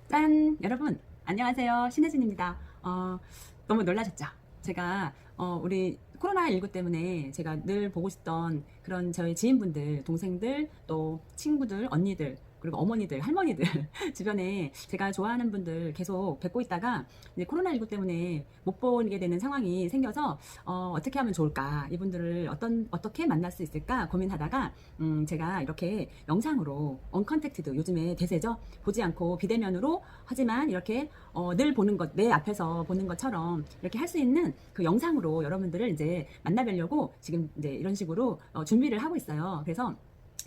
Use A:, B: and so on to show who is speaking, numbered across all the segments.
A: 짠! 여러분, 안녕하세요. 신혜진입니다. 너무 놀라셨죠? 제가, 우리 코로나19 때문에 제가 늘 보고 싶던 그런 저희 지인분들, 동생들, 또 친구들, 언니들, 그리고 어머니들, 할머니들, 주변에 제가 좋아하는 분들 계속 뵙고 있다가 이제 코로나19 때문에 못 보게 되는 상황이 생겨서 어떻게 하면 좋을까? 이분들을 어떻게 만날 수 있을까? 고민하다가 제가 이렇게 영상으로 언컨택트드 요즘에 대세죠. 보지 않고 비대면으로 하지만 이렇게 늘 보는 것, 내 앞에서 보는 것처럼 이렇게 할 수 있는 그 영상으로 여러분들을 이제 만나뵈려고 지금 이제 이런 식으로 준비를 하고 있어요. 그래서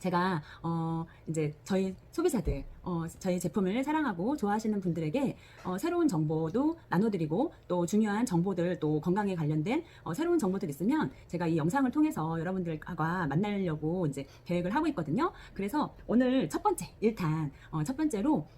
A: 제가 이제 저희 소비자들 저희 제품을 사랑하고 좋아하시는 분들에게 새로운 정보도 나눠드리고 또 중요한 정보들 또 건강에 관련된 새로운 정보들 있으면 제가 이 영상을 통해서 여러분들과 만나려고 이제 계획을 하고 있거든요. 그래서 오늘 첫 번째 1탄 첫 번째로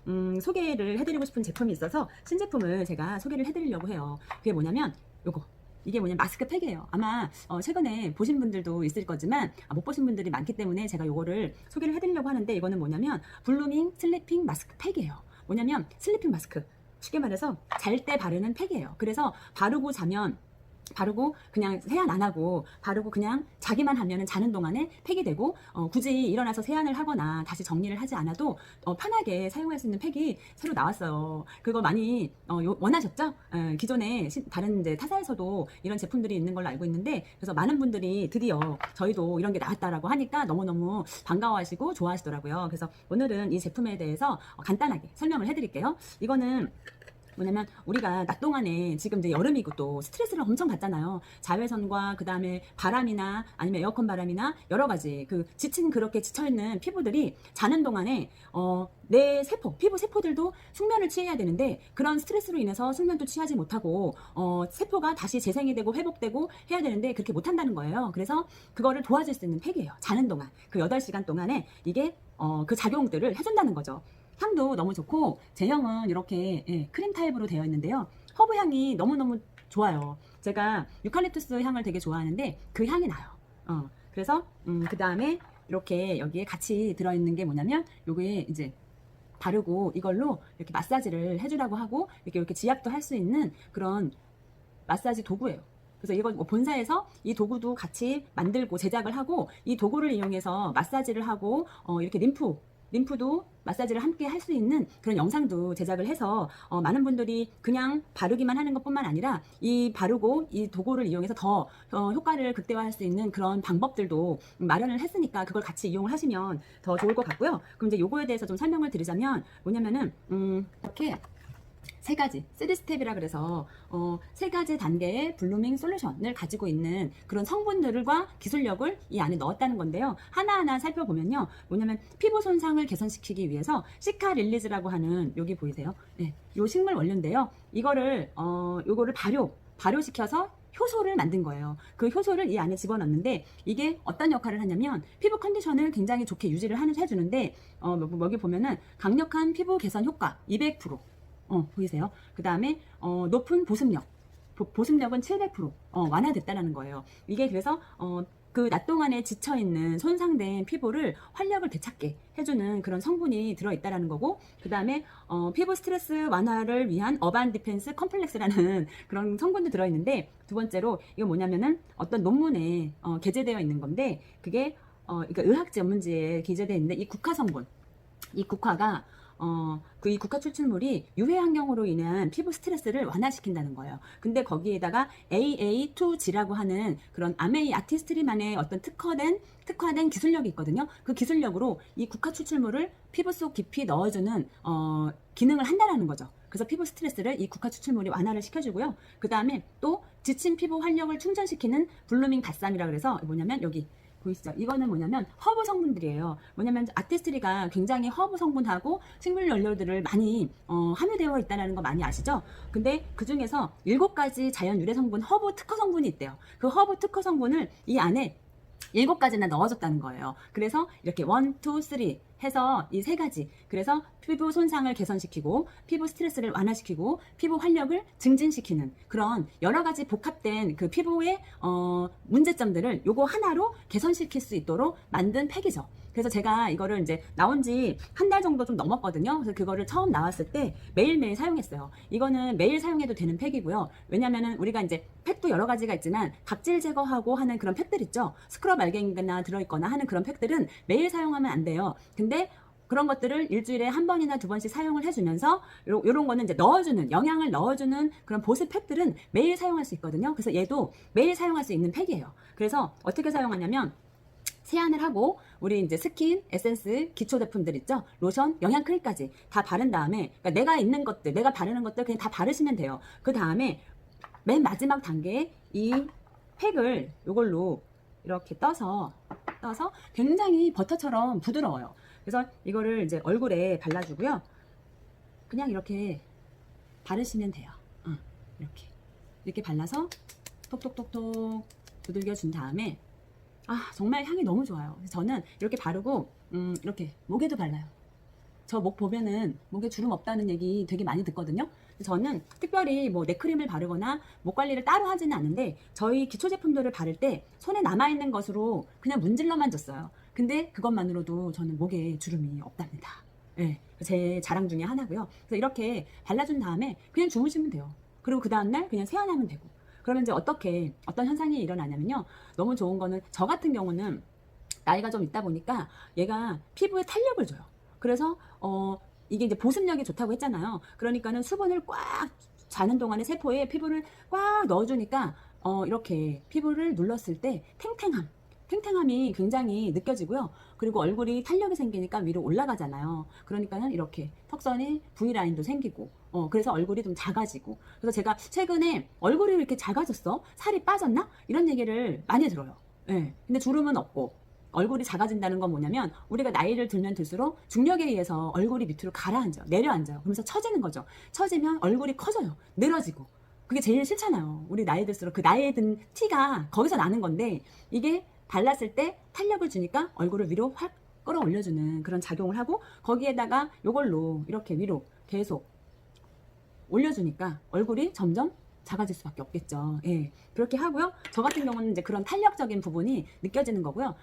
A: 소개를 해드리고 싶은 제품이 있어서 신제품을 제가 소개를 해드리려고 해요. 그게 뭐냐면 요거, 이게 뭐냐면 마스크팩이에요. 아마 최근에 보신 분들도 있을 거지만 못 보신 분들이 많기 때문에 제가 요거를 소개를 해드리려고 하는데, 이거는 뭐냐면 블루밍 슬리핑 마스크팩이에요. 뭐냐면 슬리핑 마스크, 쉽게 말해서 잘 때 바르는 팩이에요. 그래서 바르고 그냥 세안 안 하고 바르고 그냥 자기만 하면은 자는 동안에 팩이 되고 굳이 일어나서 세안을 하거나 다시 정리를 하지 않아도 편하게 사용할 수 있는 팩이 새로 나왔어요. 그거 많이 원하셨죠? 기존에 다른 이제 타사에서도 이런 제품들이 있는 걸로 알고 있는데, 그래서 많은 분들이 드디어 저희도 이런 게 나왔다라고 하니까 너무너무 반가워하시고 좋아하시더라고요. 그래서 오늘은 이 제품에 대해서 간단하게 설명을 해드릴게요. 이거는 뭐냐면 우리가 낮 동안에 지금 이제 여름이고 또 스트레스를 엄청 받잖아요. 자외선과 그 다음에 바람이나 아니면 에어컨 바람이나 여러 가지 그 그렇게 지쳐있는 피부들이 자는 동안에 내 피부 세포들도 숙면을 취해야 되는데, 그런 스트레스로 인해서 숙면도 취하지 못하고 세포가 다시 재생이 되고 회복되고 해야 되는데 그렇게 못한다는 거예요. 그래서 그거를 도와줄 수 있는 팩이에요. 자는 동안 그 8시간 동안에 이게 그 작용들을 해준다는 거죠. 향도 너무 좋고 제형은 이렇게 크림 타입으로 되어 있는데요. 허브 향이 너무너무 좋아요. 제가 유칼립투스 향을 되게 좋아하는데 그 향이 나요. 그래서 그 다음에 이렇게 여기에 같이 들어있는 게 뭐냐면 요게 이제 바르고 이걸로 이렇게 마사지를 해주라고 하고 이렇게 지압도 할 수 있는 그런 마사지 도구예요. 그래서 이건 본사에서 이 도구도 같이 만들고 제작을 하고, 이 도구를 이용해서 마사지를 하고 이렇게 림프도 마사지를 함께 할 수 있는 그런 영상도 제작을 해서 많은 분들이 그냥 바르기만 하는 것뿐만 아니라 이 바르고 이 도구를 이용해서 더 효과를 극대화할 수 있는 그런 방법들도 마련을 했으니까 그걸 같이 이용을 하시면 더 좋을 것 같고요. 그럼 이제 요거에 대해서 좀 설명을 드리자면 뭐냐면은 이렇게 3가지 3스텝이라 그래서 3가지 단계의 블루밍 솔루션을 가지고 있는 그런 성분들과 기술력을 이 안에 넣었다는 건데요. 하나하나 살펴보면요, 뭐냐면 피부 손상을 개선시키기 위해서 시카릴리즈라고 하는, 여기 보이세요? 네, 요 식물 원료인데요. 요거를 발효시켜서 효소를 만든 거예요. 그 효소를 이 안에 집어넣는데 이게 어떤 역할을 하냐면 피부 컨디션을 굉장히 좋게 유지를 해주는데 여기 보면은 강력한 피부 개선 효과 200%, 보이세요? 그 다음에 높은 보습력은 700% 완화됐다는 거예요. 이게 그래서 그 낮 동안에 지쳐있는 손상된 피부를 활력을 되찾게 해주는 그런 성분이 들어있다는 거고, 그 다음에 피부 스트레스 완화를 위한 어반 디펜스 컴플렉스라는 그런 성분도 들어있는데, 두 번째로 이거 뭐냐면은 어떤 논문에 게재되어 있는 건데, 그게 그러니까 의학 전문지에 게재되어 있는데, 이 국화 성분, 이 국화가 이 국화 추출물이 유해 환경으로 인한 피부 스트레스를 완화시킨다는 거예요. 근데 거기에다가 AA2G라고 하는 그런 아티스트리만의 어떤 특화된 기술력이 있거든요. 그 기술력으로 이 국화 추출물을 피부 속 깊이 넣어주는 기능을 한다는 거죠. 그래서 피부 스트레스를 이 국화 추출물이 완화를 시켜주고요. 그 다음에 또 지친 피부 활력을 충전시키는 블루밍 바쌈이라 그래서 뭐냐면 여기 보이시죠? 이거는 뭐냐면 허브 성분들이에요. 뭐냐면 아티스트리가 굉장히 허브 성분하고 식물 연료들을 많이 함유되어 있다는 거 많이 아시죠? 근데 그 중에서 7가지 자연 유래 성분, 허브 특허 성분이 있대요. 그 허브 특허 성분을 이 안에 7가지나 넣어줬다는 거예요. 그래서 이렇게 1, 2, 3 해서 이 세 가지. 그래서 피부 손상을 개선시키고 피부 스트레스를 완화시키고 피부 활력을 증진시키는 그런 여러 가지 복합된 그 피부의 문제점들을 요거 하나로 개선시킬 수 있도록 만든 팩이죠. 그래서 제가 이거를 이제 나온 지 한 달 정도 좀 넘었거든요. 그래서 그거를 처음 나왔을 때 매일매일 사용했어요. 이거는 매일 사용해도 되는 팩이고요. 왜냐면은 우리가 이제 팩도 여러 가지가 있지만 각질 제거하고 하는 그런 팩들 있죠. 스크럽 알갱이나 들어있거나 하는 그런 팩들은 매일 사용하면 안 돼요. 근데 그런 것들을 일주일에 한 번이나 두 번씩 사용을 해주면서 요런 거는 이제 넣어주는 영양을 넣어주는 그런 보습 팩들은 매일 사용할 수 있거든요. 그래서 얘도 매일 사용할 수 있는 팩이에요. 그래서 어떻게 사용하냐면 세안을 하고 우리 이제 스킨, 에센스, 기초 제품들 있죠? 로션, 영양크림까지 다 바른 다음에 그러니까 내가 있는 것들, 내가 바르는 것들 그냥 다 바르시면 돼요. 그 다음에 맨 마지막 단계에 이 팩을 이걸로 이렇게 떠서 굉장히 버터처럼 부드러워요. 그래서 이거를 이제 얼굴에 발라주고요. 그냥 이렇게 바르시면 돼요. 이렇게 발라서 톡톡톡톡 두들겨 준 다음에 정말 향이 너무 좋아요. 저는 이렇게 바르고 이렇게 목에도 발라요. 저 목 보면은 목에 주름 없다는 얘기 되게 많이 듣거든요. 저는 특별히 뭐 넥크림을 바르거나 목 관리를 따로 하지는 않는데 저희 기초 제품들을 바를 때 손에 남아있는 것으로 그냥 문질러만 줬어요. 근데 그것만으로도 저는 목에 주름이 없답니다. 네, 제 자랑 중에 하나고요. 그래서 이렇게 발라준 다음에 그냥 주무시면 돼요. 그리고 그 다음날 그냥 세안하면 되고. 그러면 이제 어떤 현상이 일어나냐면요. 너무 좋은 거는 저 같은 경우는 나이가 좀 있다 보니까 얘가 피부에 탄력을 줘요. 그래서 이게 이제 보습력이 좋다고 했잖아요. 그러니까는 수분을 꽉 자는 동안에 세포에 피부를 꽉 넣어주니까 이렇게 피부를 눌렀을 때 탱탱함이 굉장히 느껴지고요. 그리고 얼굴이 탄력이 생기니까 위로 올라가잖아요. 그러니까는 이렇게 턱선에 V라인도 생기고 그래서 얼굴이 좀 작아지고. 그래서 제가 최근에 얼굴이 왜 이렇게 작아졌어? 살이 빠졌나? 이런 얘기를 많이 들어요. 네. 근데 주름은 없고 얼굴이 작아진다는 건 뭐냐면 우리가 나이를 들면 들수록 중력에 의해서 얼굴이 밑으로 가라앉아요. 내려앉아요. 그러면서 처지는 거죠. 처지면 얼굴이 커져요. 늘어지고. 그게 제일 싫잖아요. 우리 나이 들수록 그 나이에 든 티가 거기서 나는 건데 이게 발랐을 때 탄력을 주니까 얼굴을 위로 확 끌어올려주는 그런 작용을 하고 거기에다가 이걸로 이렇게 위로 계속 올려주니까 얼굴이 점점 작아질 수밖에 없겠죠. 예, 그렇게 하고요. 저 같은 경우는 이제 그런 탄력적인 부분이 느껴지는 거고요.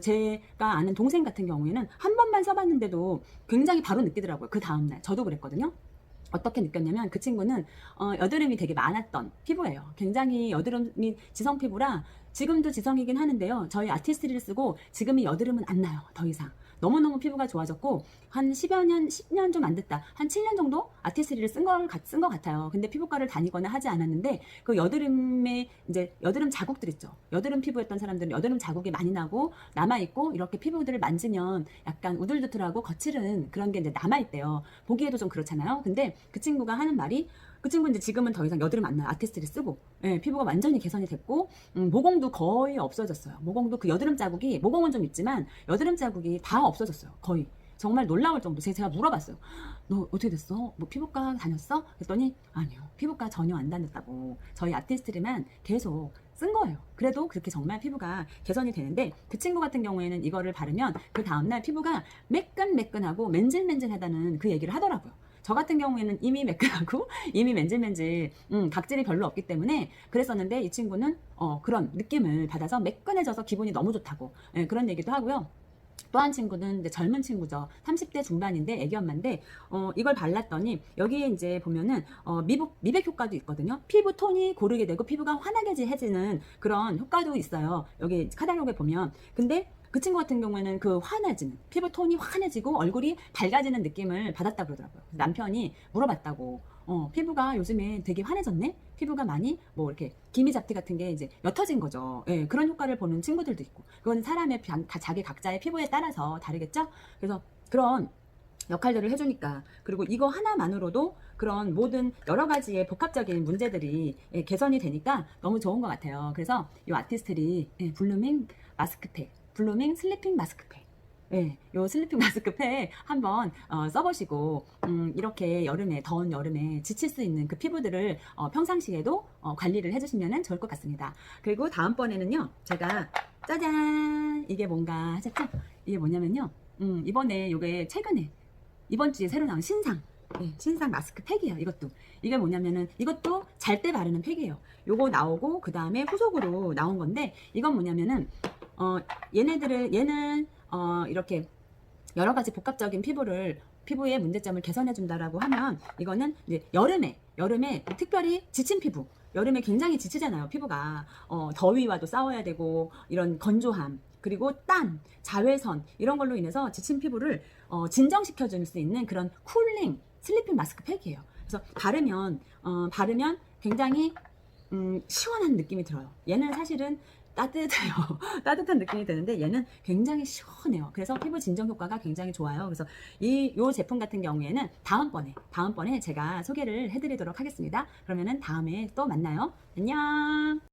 A: 제가 아는 동생 같은 경우에는 한 번만 써봤는데도 굉장히 바로 느끼더라고요. 그 다음날 저도 그랬거든요. 어떻게 느꼈냐면 그 친구는 여드름이 되게 많았던 피부예요. 굉장히 여드름이 지성 피부라 지금도 지성이긴 하는데요. 저희 아티스트리를 쓰고 지금이 여드름은 안 나요. 더 이상. 너무너무 피부가 좋아졌고 한 10년 좀 안 됐다. 한 7년 정도 아티스트리를 쓴 것 같아요. 근데 피부과를 다니거나 하지 않았는데 그 여드름에 이제 여드름 자국들 있죠. 여드름 피부였던 사람들은 여드름 자국이 많이 나고 남아있고 이렇게 피부들을 만지면 약간 우들두들하고 거칠은 그런 게 이제 남아있대요. 보기에도 좀 그렇잖아요. 근데 그 친구가 하는 말이 그 친구는 이제 지금은 더 이상 여드름 안 나요. 아티스트를 쓰고. 예, 피부가 완전히 개선이 됐고, 모공도 거의 없어졌어요. 모공도 그 여드름 자국이, 모공은 좀 있지만, 여드름 자국이 다 없어졌어요. 거의. 정말 놀라울 정도. 제가 물어봤어요. 너 어떻게 됐어? 뭐 피부과 다녔어? 그랬더니, 아니요. 피부과 전혀 안 다녔다고. 저희 아티스트리만 계속 쓴 거예요. 그래도 그렇게 정말 피부가 개선이 되는데, 그 친구 같은 경우에는 이거를 바르면, 그 다음날 피부가 매끈매끈하고 맨질맨질하다는 그 얘기를 하더라고요. 저 같은 경우에는 이미 매끈하고 이미 맨질맨질 각질이 별로 없기 때문에 그랬었는데 이 친구는 그런 느낌을 받아서 매끈해져서 기분이 너무 좋다고 그런 얘기도 하고요. 또 한 친구는 이제 젊은 친구죠. 30대 중반인데 애기 엄마인데 이걸 발랐더니 여기에 이제 보면은 미백 효과도 있거든요. 피부 톤이 고르게 되고 피부가 환하게해지는 그런 효과도 있어요. 여기 카탈로그에 보면. 근데 그 친구 같은 경우에는 그 환해지는 피부 톤이 환해지고 얼굴이 밝아지는 느낌을 받았다 그러더라고요. 남편이 물어봤다고. 피부가 요즘에 되게 환해졌네? 피부가 많이 뭐 이렇게 기미잡티 같은 게 이제 옅어진 거죠. 예, 그런 효과를 보는 친구들도 있고. 그건 사람의 자기 각자의 피부에 따라서 다르겠죠? 그래서 그런 역할들을 해주니까. 그리고 이거 하나만으로도 그런 모든 여러 가지의 복합적인 문제들이 개선이 되니까 너무 좋은 것 같아요. 그래서 이 아티스트리 블루밍 마스크팩, 블루밍 슬리핑 마스크팩. 네, 요 슬리핑 마스크팩 한번 써보시고 이렇게 여름에 더운 여름에 지칠 수 있는 그 피부들을 평상시에도 관리를 해주시면 좋을 것 같습니다. 그리고 다음번에는요 제가 짜잔 이게 뭔가 하셨죠? 이게 뭐냐면요 이번에 요게 최근에 이번 주에 새로 나온 신상. 예, 신상 마스크 팩이에요. 이것도. 이게 뭐냐면은 이것도 잘 때 바르는 팩이에요. 요거 나오고 그 다음에 후속으로 나온 건데 이건 뭐냐면은 얘는 이렇게 여러 가지 복합적인 피부의 문제점을 개선해 준다라고 하면 이거는 이제 여름에 특별히 지친 피부 여름에 굉장히 지치잖아요. 피부가 더위와도 싸워야 되고 이런 건조함 그리고 땀, 자외선 이런 걸로 인해서 지친 피부를 진정시켜 줄 수 있는 그런 쿨링 슬리핑 마스크 팩이에요. 그래서 바르면 굉장히 시원한 느낌이 들어요. 얘는 사실은 따뜻해요. 따뜻한 느낌이 드는데 얘는 굉장히 시원해요. 그래서 피부 진정 효과가 굉장히 좋아요. 그래서 요 제품 같은 경우에는 다음번에 제가 소개를 해드리도록 하겠습니다. 그러면은 다음에 또 만나요. 안녕.